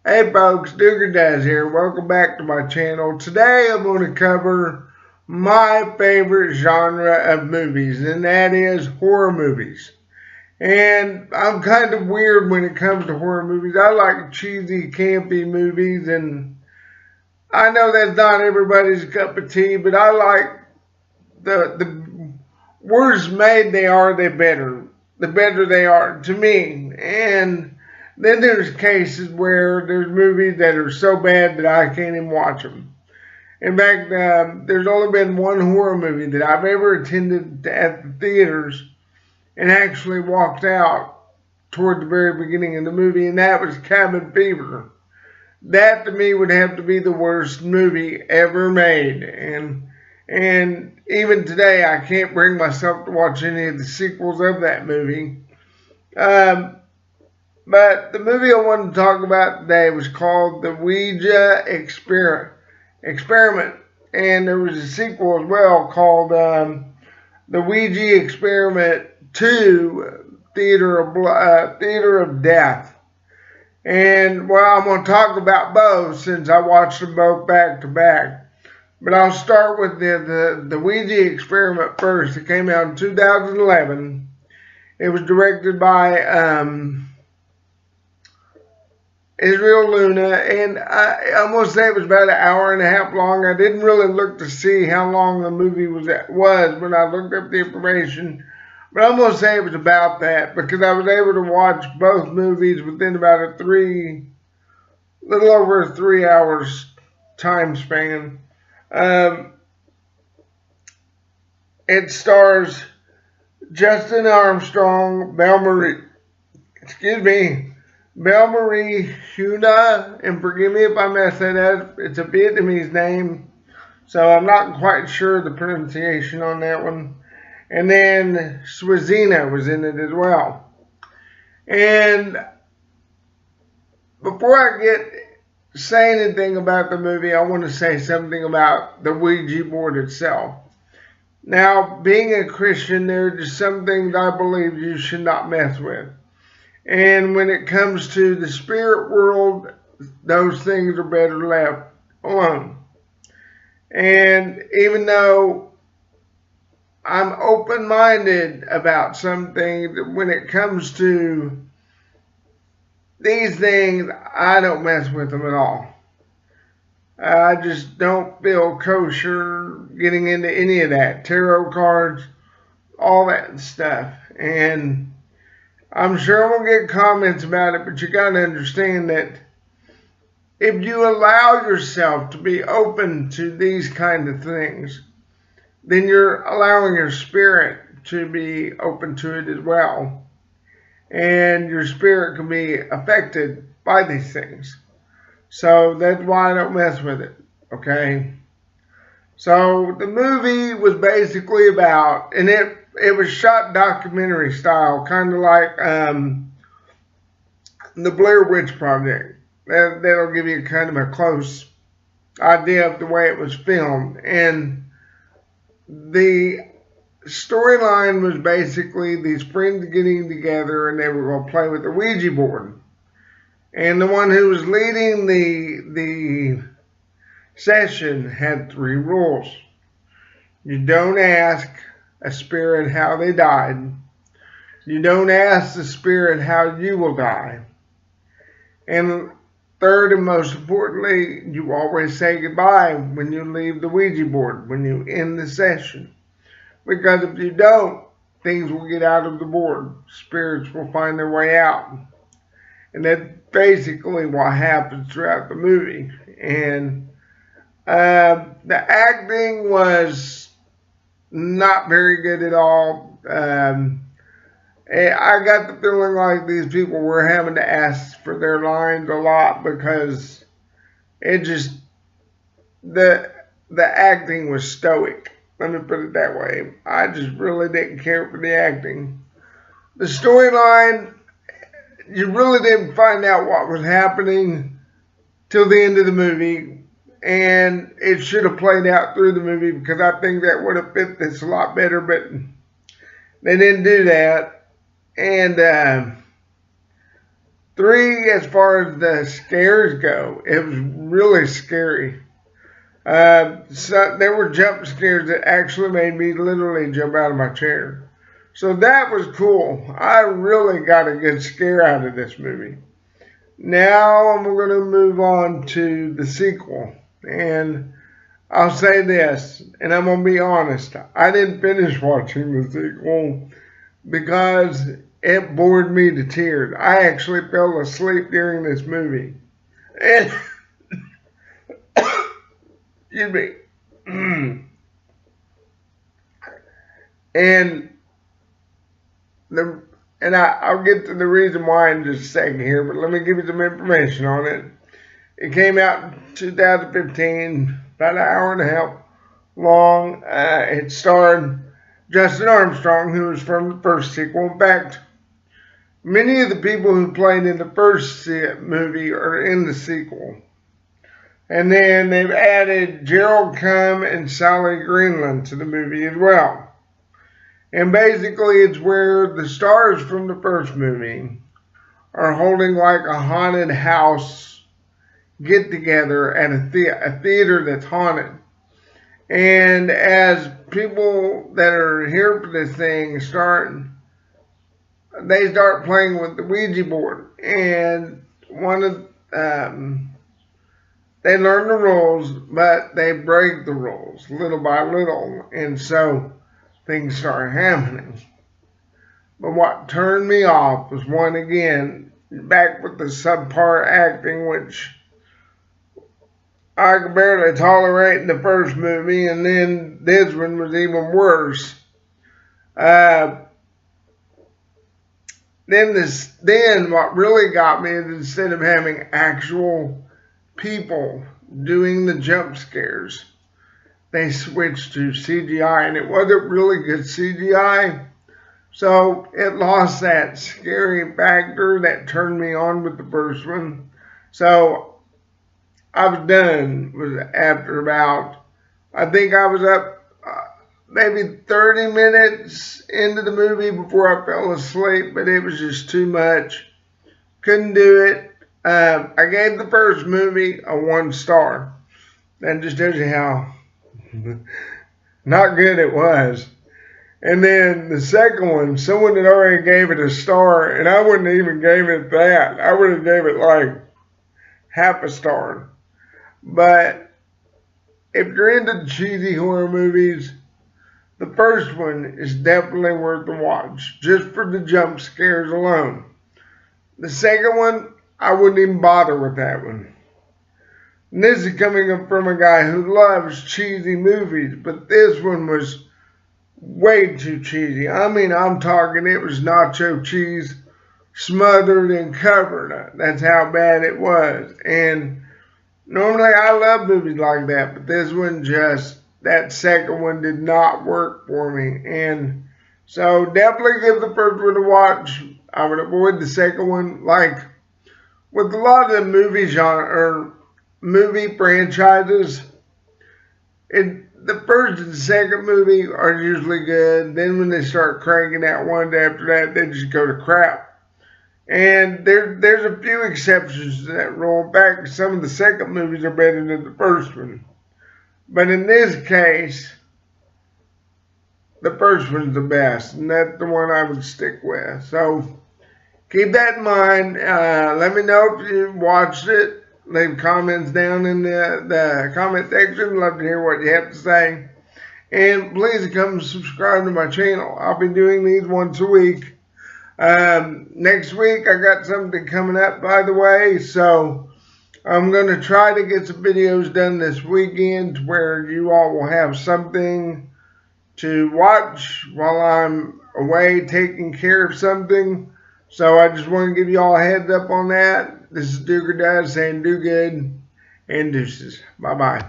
Hey folks, Dooger Does here. Welcome back to my channel. Today I'm going to cover my favorite genre of movies, and that is horror movies. And I'm kind of weird when it comes to horror movies. I like cheesy, campy movies, and I know that's not everybody's cup of tea, but I like the worse made they are, the better they are to me. And then there's cases where there's movies that are so bad that I can't even watch them. In fact, there's only been one horror movie that I've ever attended at the theaters and actually walked out toward the very beginning of the movie, and that was Cabin Fever. That to me would have to be the worst movie ever made, and even today I can't bring myself to watch any of the sequels of that movie. But the movie I wanted to talk about today was called the Ouija Experiment, and there was a sequel as well called the Ouija Experiment 2, Theater of Death. And well, I'm going to talk about both since I watched them both back to back. But I'll start with the Ouija Experiment first. It came out in 2011. It was directed by Israel Luna, and I'm going to say it was about an hour and a half long. I didn't really look to see how long the movie was when I looked up the information, but I'm going to say it was about that because I was able to watch both movies within about little over a 3 hours time span. It stars Justin Armstrong, Belle Marie Huna, and forgive me if I mess that up. It's a Vietnamese name, so I'm not quite sure the pronunciation on that one. And then Swazina was in it as well. And before I say anything about the movie, I want to say something about the Ouija board itself. Now, being a Christian, there are just some things I believe you should not mess with. And when it comes to the spirit world, those things are better left alone. And even though I'm open-minded about some things, when it comes to these things, I don't mess with them at all. I just don't feel kosher getting into any of that. Tarot cards, all that stuff. And I'm sure I'm going to get comments about it, but you got to understand that if you allow yourself to be open to these kind of things, then you're allowing your spirit to be open to it as well. And your spirit can be affected by these things. So that's why I don't mess with it, okay? So the movie was basically about, and it was shot documentary style, kind of like the Blair Witch Project. That'll give you kind of a close idea of the way it was filmed. And the storyline was basically these friends getting together and they were going to play with the Ouija board. And the one who was leading the session had 3 rules. You don't ask a spirit how they died. You don't ask the spirit how you will die. And third and most importantly, you always say goodbye when you leave the Ouija board, when you end the session. Because if you don't, things will get out of the board. Spirits will find their way out. And that's basically what happens throughout the movie. And the acting was not very good at all. I got the feeling like these people were having to ask for their lines a lot because it just, the acting was stoic. Let me put it that way. I just really didn't care for the acting. The storyline, you really didn't find out what was happening till the end of the movie. And it should have played out through the movie because I think that would have fit this a lot better. But they didn't do that. And 3, as far as the scares go, it was really scary. So there were jump scares that actually made me literally jump out of my chair. So that was cool. I really got a good scare out of this movie. Now I'm going to move on to the sequel. And I'll say this, and I'm going to be honest. I didn't finish watching the sequel because it bored me to tears. I actually fell asleep during this movie. And, excuse me. I'll get to the reason why in just a second here, but let me give you some information on it. It came out in 2015, about an hour and a half long. It starred Justin Armstrong, who was from the first sequel. In fact, many of the people who played in the first movie are in the sequel. And then they've added Gerald Cum and Sally Greenland to the movie as well. And basically it's where the stars from the first movie are holding like a haunted house get together at a theater that's haunted. And as people that are here for this thing they start playing with the Ouija board. And they learn the rules, but they break the rules little by little. And so things start happening. But what turned me off was again, back with the subpar acting, which I could barely tolerate in the first movie, and then this one was even worse. Then what really got me is instead of having actual people doing the jump scares, they switched to CGI, and it wasn't really good CGI. So it lost that scary factor that turned me on with the first one. So I was done after about, I think I was up maybe 30 minutes into the movie before I fell asleep, but it was just too much. Couldn't do it. I gave the first movie a 1 star. That just tells you how not good it was. And then the second one, someone had already gave it a star, and I wouldn't even gave it that. I would have gave it like half a star. But if you're into cheesy horror movies, the first one is definitely worth the watch, just for the jump scares alone. The second one, I wouldn't even bother with that one. And this is coming up from a guy who loves cheesy movies, but this one was way too cheesy. I mean, I'm talking, it was nacho cheese smothered and covered. That's how bad it was. And normally I love movies like that, but this one that second one did not work for me. And so definitely give the first one a watch. I would avoid the second one. Like with a lot of the movie genre or movie franchises, the first and second movie are usually good. Then when they start cranking out one after that, they just go to crap. And there's a few exceptions to that rule. In fact, some of the second movies are better than the first one. But in this case, the first one's the best, and that's the one I would stick with. So keep that in mind. Let me know if you watched it. Leave comments down in the comment section. Love to hear what you have to say. And please come subscribe to my channel. I'll be doing these once a week. Next week, I got something coming up, by the way. So I'm going to try to get some videos done this weekend where you all will have something to watch while I'm away taking care of something. So I just want to give you all a heads up on that. This is Dooger saying do good and deuces. Bye-bye.